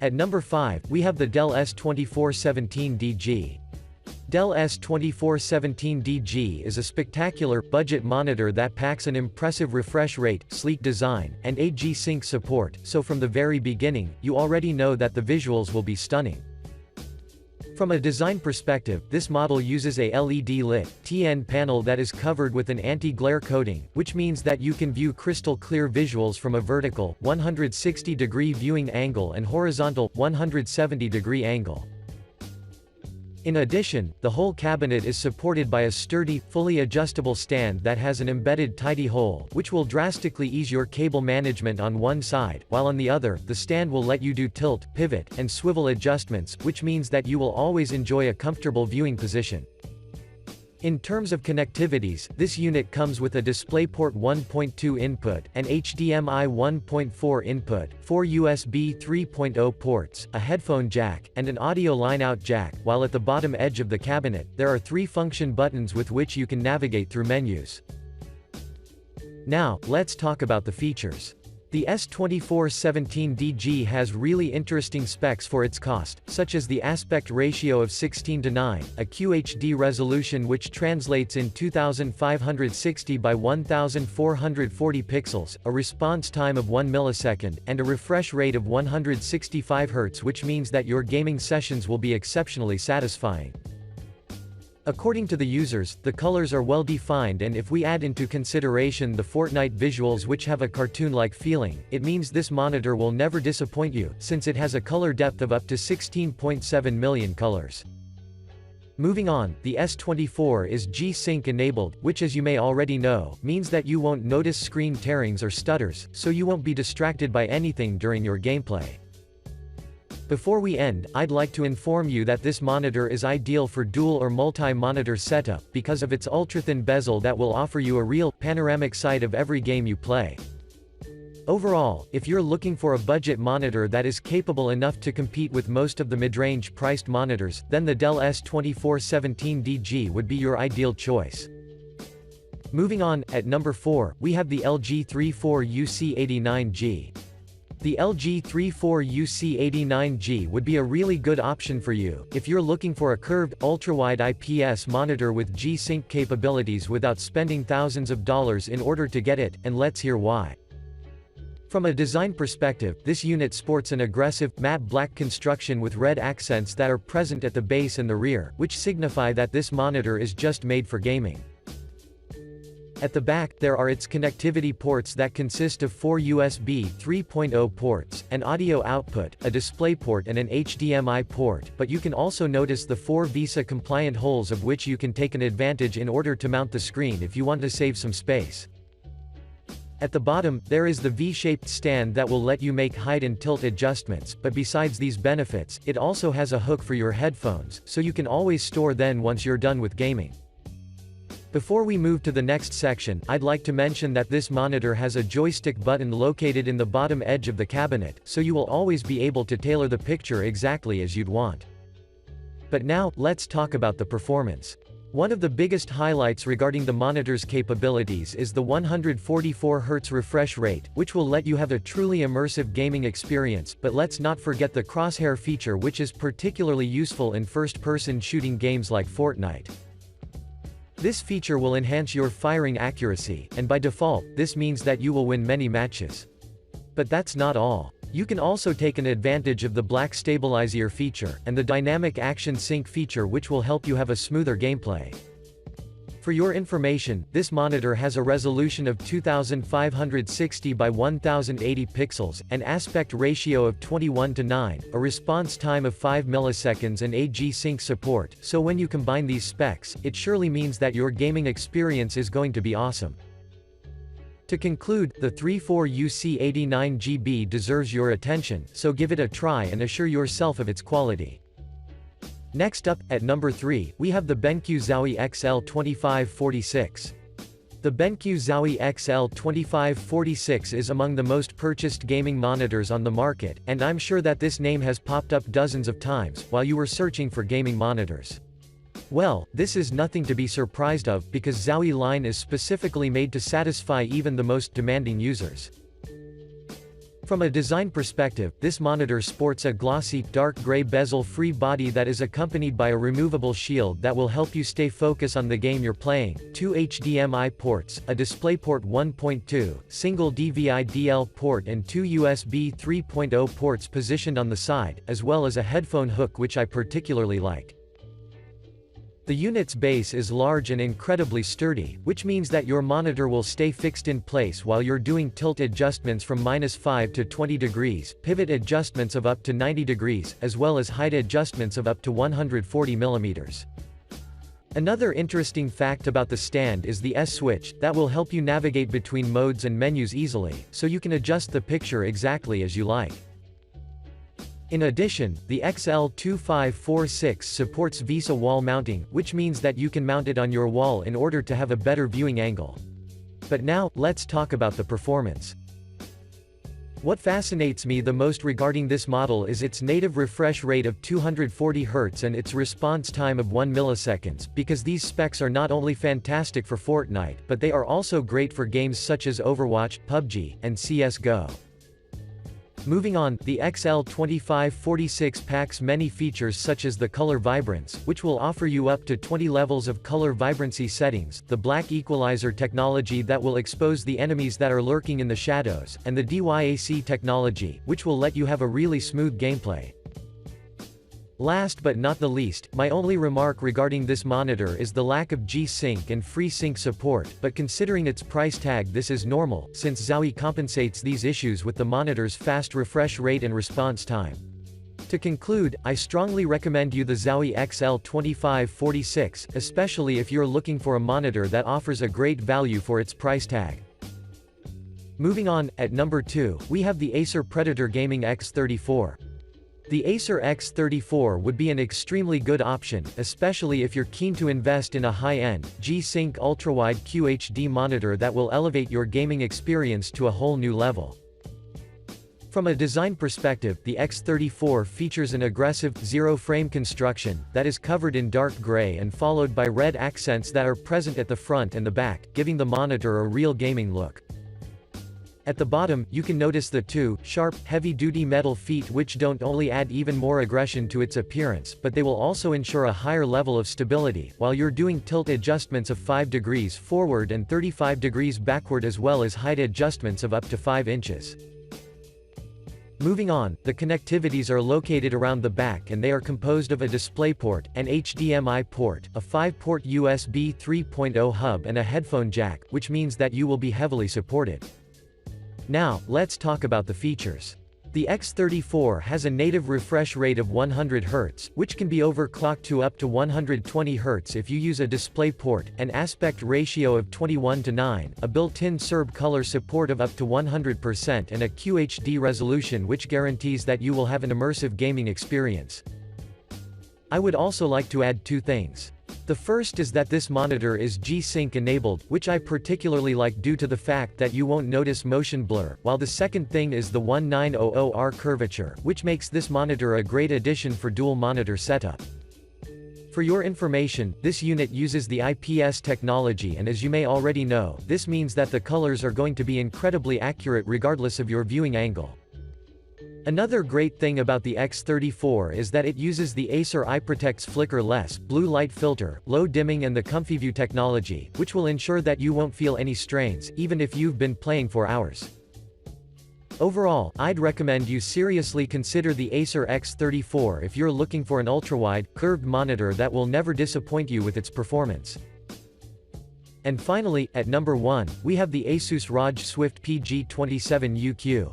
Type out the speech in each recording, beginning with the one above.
At number 5, we have the Dell S2417DG. Dell S2417DG is a spectacular, budget monitor that packs an impressive refresh rate, sleek design, and G-Sync support, so from the very beginning, you already know that the visuals will be stunning. From a design perspective, this model uses a LED-lit, TN panel that is covered with an anti-glare coating, which means that you can view crystal-clear visuals from a vertical, 160-degree viewing angle and horizontal, 170-degree angle. In addition, the whole cabinet is supported by a sturdy, fully adjustable stand that has an embedded tidy hole, which will drastically ease your cable management on one side, while on the other, the stand will let you do tilt, pivot, and swivel adjustments, which means that you will always enjoy a comfortable viewing position. In terms of connectivities, this unit comes with a DisplayPort 1.2 input, an HDMI 1.4 input, 4 USB 3.0 ports, a headphone jack, and an audio line-out jack, while at the bottom edge of the cabinet, there are 3 function buttons with which you can navigate through menus. Now, let's talk about the features. The S2417DG has really interesting specs for its cost, such as the aspect ratio of 16:9, a QHD resolution which translates in 2560 by 1440 pixels, a response time of 1 millisecond, and a refresh rate of 165 Hz, which means that your gaming sessions will be exceptionally satisfying. According to the users, the colors are well defined, and if we add into consideration the Fortnite visuals which have a cartoon-like feeling, it means this monitor will never disappoint you, since it has a color depth of up to 16.7 million colors. Moving on, the S24 is G-Sync enabled, which, as you may already know, means that you won't notice screen tearings or stutters, so you won't be distracted by anything during your gameplay. Before we end, I'd like to inform you that this monitor is ideal for dual or multi-monitor setup, because of its ultra-thin bezel that will offer you a real, panoramic sight of every game you play. Overall, if you're looking for a budget monitor that is capable enough to compete with most of the mid-range priced monitors, then the Dell S2417DG would be your ideal choice. Moving on, at number 4, we have the LG 34UC89G. The LG 34UC89G would be a really good option for you, if you're looking for a curved, ultra-wide IPS monitor with G-Sync capabilities without spending thousands of dollars in order to get it, and let's hear why. From a design perspective, this unit sports an aggressive, matte black construction with red accents that are present at the base and the rear, which signify that this monitor is just made for gaming. At the back, there are its connectivity ports that consist of 4 USB 3.0 ports, an audio output, a DisplayPort and an HDMI port, but you can also notice the 4 VESA-compliant holes of which you can take an advantage in order to mount the screen if you want to save some space. At the bottom, there is the V-shaped stand that will let you make height and tilt adjustments, but besides these benefits, it also has a hook for your headphones, so you can always store them once you're done with gaming. Before we move to the next section, I'd like to mention that this monitor has a joystick button located in the bottom edge of the cabinet, so you will always be able to tailor the picture exactly as you'd want. But now, let's talk about the performance. One of the biggest highlights regarding the monitor's capabilities is the 144 Hz refresh rate, which will let you have a truly immersive gaming experience, but let's not forget the crosshair feature, which is particularly useful in first-person shooting games like Fortnite. This feature will enhance your firing accuracy, and by default, this means that you will win many matches. But that's not all. You can also take an advantage of the black stabilizer feature, and the dynamic action sync feature, which will help you have a smoother gameplay. For your information, this monitor has a resolution of 2560 by 1080 pixels, an aspect ratio of 21:9, a response time of 5 milliseconds and G-Sync support, so when you combine these specs, it surely means that your gaming experience is going to be awesome. To conclude, the 34UC89GB deserves your attention, so give it a try and assure yourself of its quality. Next up, at number 3, we have the BenQ Zowie XL2546. The BenQ Zowie XL2546 is among the most purchased gaming monitors on the market, and I'm sure that this name has popped up dozens of times, while you were searching for gaming monitors. Well, this is nothing to be surprised of, because Zowie line is specifically made to satisfy even the most demanding users. From a design perspective, this monitor sports a glossy, dark gray bezel-free body that is accompanied by a removable shield that will help you stay focused on the game you're playing, 2 HDMI ports, a DisplayPort 1.2, single DVI-DL port and 2 USB 3.0 ports positioned on the side, as well as a headphone hook which I particularly like. The unit's base is large and incredibly sturdy, which means that your monitor will stay fixed in place while you're doing tilt adjustments from -5 to 20 degrees, pivot adjustments of up to 90 degrees, as well as height adjustments of up to 140 mm. Another interesting fact about the stand is the S-switch, that will help you navigate between modes and menus easily, so you can adjust the picture exactly as you like. In addition, the XL2546 supports VESA wall mounting, which means that you can mount it on your wall in order to have a better viewing angle. But now, let's talk about the performance. What fascinates me the most regarding this model is its native refresh rate of 240 Hz and its response time of 1 milliseconds, because these specs are not only fantastic for Fortnite, but they are also great for games such as Overwatch, PUBG, and CS:GO. Moving on, the XL2546 packs many features such as the color vibrance, which will offer you up to 20 levels of color vibrancy settings, the black equalizer technology that will expose the enemies that are lurking in the shadows, and the DYAC technology, which will let you have a really smooth gameplay. Last but not the least, my only remark regarding this monitor is the lack of G-Sync and FreeSync support, but considering its price tag this is normal, since Zowie compensates these issues with the monitor's fast refresh rate and response time. To conclude, I strongly recommend you the Zowie XL2546, especially if you're looking for a monitor that offers a great value for its price tag. Moving on, at number 2, we have the Acer Predator Gaming X34. The Acer X34 would be an extremely good option, especially if you're keen to invest in a high-end, G-Sync ultrawide QHD monitor that will elevate your gaming experience to a whole new level. From a design perspective, the X34 features an aggressive, zero-frame construction, that is covered in dark gray and followed by red accents that are present at the front and the back, giving the monitor a real gaming look. At the bottom, you can notice the two, sharp, heavy-duty metal feet which don't only add even more aggression to its appearance, but they will also ensure a higher level of stability, while you're doing tilt adjustments of 5 degrees forward and 35 degrees backward as well as height adjustments of up to 5 inches. Moving on, the connectivities are located around the back and they are composed of a DisplayPort, an HDMI port, a 5-port USB 3.0 hub and a headphone jack, which means that you will be heavily supported. Now, let's talk about the features. The X34 has a native refresh rate of 100 Hz, which can be overclocked to up to 120 Hz if you use a DisplayPort, an aspect ratio of 21:9, a built-in SERB color support of up to 100% and a QHD resolution which guarantees that you will have an immersive gaming experience. I would also like to add two things. The first is that this monitor is G-Sync enabled, which I particularly like due to the fact that you won't notice motion blur, while the second thing is the 1900R curvature, which makes this monitor a great addition for dual monitor setup. For your information, this unit uses the IPS technology and as you may already know, this means that the colors are going to be incredibly accurate regardless of your viewing angle. Another great thing about the X34 is that it uses the Acer iProtect's flicker-less, blue light filter, low dimming and the ComfyView technology, which will ensure that you won't feel any strains, even if you've been playing for hours. Overall, I'd recommend you seriously consider the Acer X34 if you're looking for an ultrawide, curved monitor that will never disappoint you with its performance. And finally, at number 1, we have the Asus ROG Swift PG27UQ.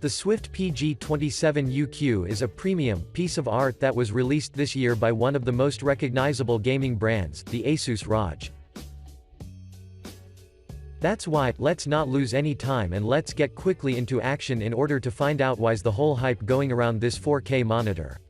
The Swift PG27UQ is a premium piece of art that was released this year by one of the most recognizable gaming brands, the Asus ROG. That's why, let's not lose any time and let's get quickly into action in order to find out why's the whole hype going around this 4K monitor.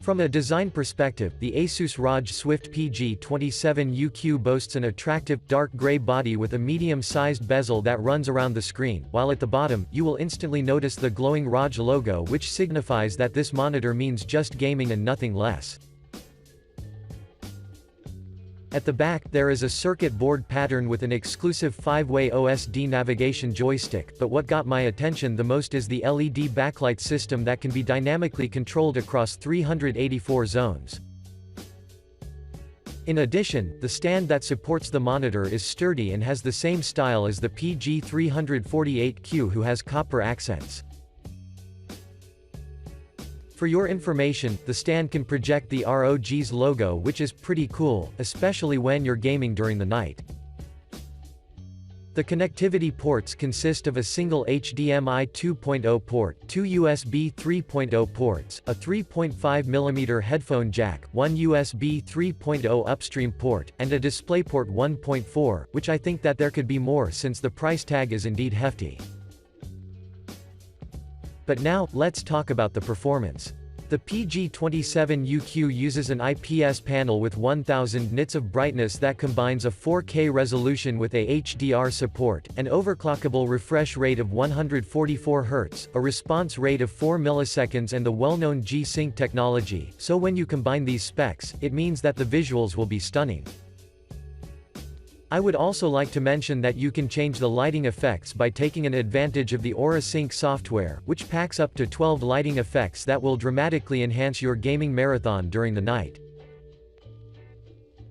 From a design perspective, the Asus ROG Swift PG27UQ boasts an attractive, dark gray body with a medium-sized bezel that runs around the screen, while at the bottom, you will instantly notice the glowing ROG logo which signifies that this monitor means just gaming and nothing less. At the back, there is a circuit board pattern with an exclusive 5-way OSD navigation joystick, but what got my attention the most is the LED backlight system that can be dynamically controlled across 384 zones. In addition, the stand that supports the monitor is sturdy and has the same style as the PG348Q, who has copper accents. For your information, the stand can project the ROG's logo, which is pretty cool, especially when you're gaming during the night. The connectivity ports consist of a single HDMI 2.0 port, two USB 3.0 ports, a 3.5mm headphone jack, one USB 3.0 upstream port, and a DisplayPort 1.4, which I think that there could be more since the price tag is indeed hefty. But now, let's talk about the performance. The PG27UQ uses an IPS panel with 1000 nits of brightness that combines a 4K resolution with a HDR support, an overclockable refresh rate of 144 Hz, a response rate of 4 milliseconds and the well-known G-Sync technology, so when you combine these specs, it means that the visuals will be stunning. I would also like to mention that you can change the lighting effects by taking an advantage of the Aura Sync software, which packs up to 12 lighting effects that will dramatically enhance your gaming marathon during the night.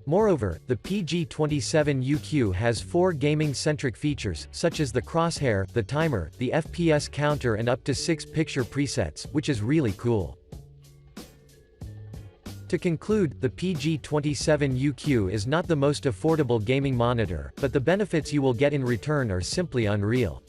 Moreover, the PG27UQ has 4 gaming-centric features, such as the crosshair, the timer, the FPS counter and up to 6 picture presets, which is really cool. To conclude, the PG27UQ is not the most affordable gaming monitor, but the benefits you will get in return are simply unreal.